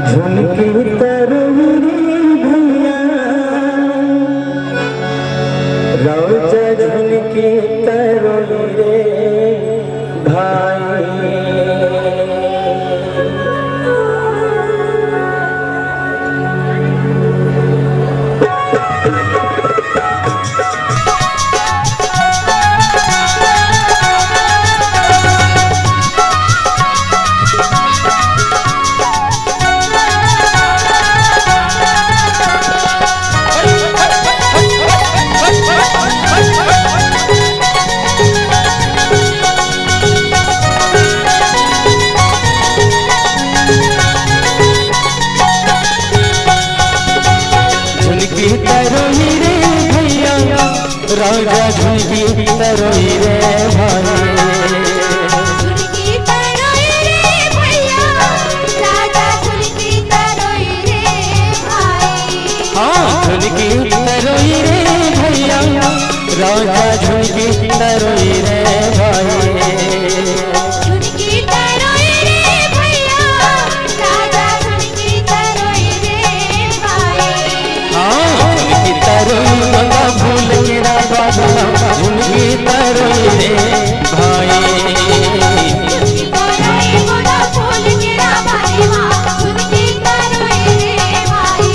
झुनकी तरुणी भैया रौजा झुनकी तरुणी रे भाई। राजा झुनकी तरोई रे भाई, झुनकी तरोई रे भैया, राजा झुनकी तरोई रे भाई। हाँ झुनकी तरोई रे भैया, राजा झुनकी तरोई रे भाई। झुनकी तरोई रे भैया, राजा झुनकी तरोई रे भाई। हाँ झुनकी तरोई बंदा भूल गिरा झुनकी तरोई रे भाई। झुनकी तरोई बंदा भूल गिरा भाई माँ, झुनकी तरोई रे भाई।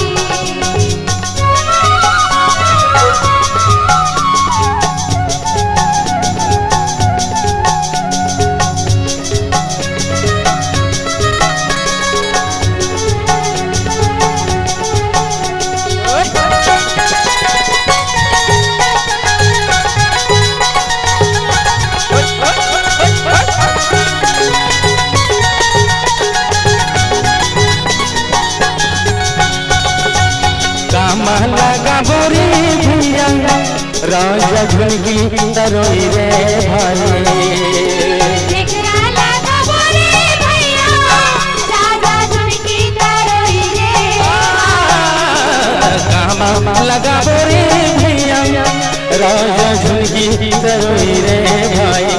लगा बोरी भैया, राजा झुनकी तरोई रे भाई। देखरा लगा बोरी भैया, राजा झुनकी तरोई रे भाई। कामा लगा बोरी भैया, राजा झुनकी तरोई रे भाई।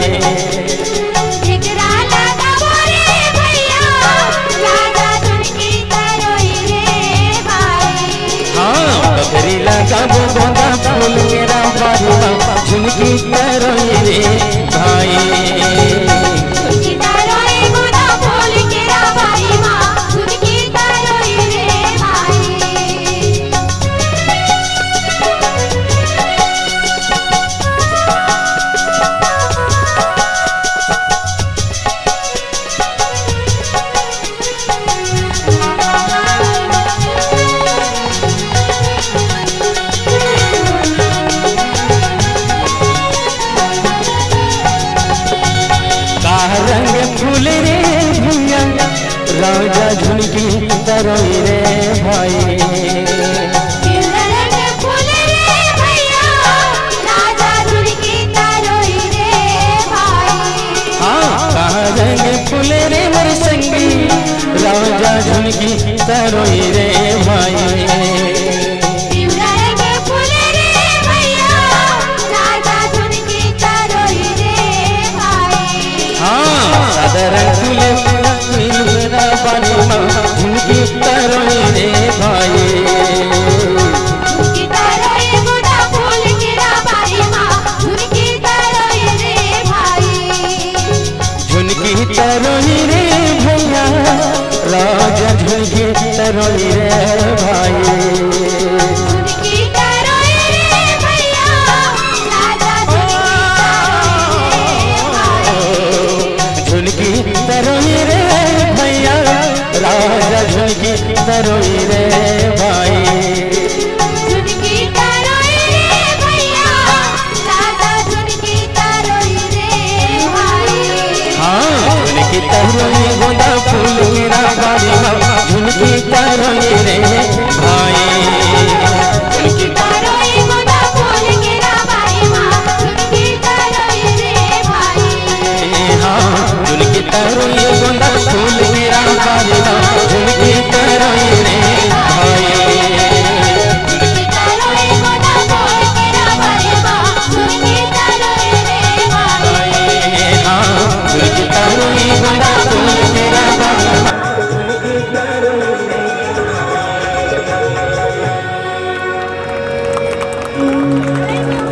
देखरा लगा बोरी भैया, राजा झुनकी तरोई रे भाई। हाँ बकरी लगा बोंदा फूल मेरा बाबा, झुनकी तरोई रे भाई। झुनकी तरोई बंदा भूल गिरा भाई माँ, झुनकी तरोई रे भाई। रंग फूल रे भैया, राजा झुनकी तरोई रे भाई। रंग फूल रे भैया, राजा झुनकी तरोई रे भाई। हाँ रंग फूल रे मोर संगी, राजा झुनकी तरोई रे भाई। रंग फूल रे भैया, राजा झुनकी तरोई रे भाई। हाँ सदर फूल मेरा बाली माँ, झुनकी तरोई रे भाई। झुनकी तरोई बंदा भूल गिरा भाई माँ, झुनकी तरोई रे भाई। झुनकी तरोई रे भैया, राजा झुनकी तरोई रे भाई। झुनकी तरोई रे भैया, राजा झुनकी तरोई रे भाई। झुनकी तरोई रे भैया, राजा झुनकी तरोई रे भाई। झुनकी तरोई रे भैया, राजा झुनकी तरोई रे भाई। हाँ झुनकी तरोई गोंदा फूल मेरा बाली माँ, झुनकी तरोई रे भाई। झुनकी तरोई बंदा भूल गिरा भाई माँ, झुनकी तरोई रे भाई। हाँ झुनकी तरोई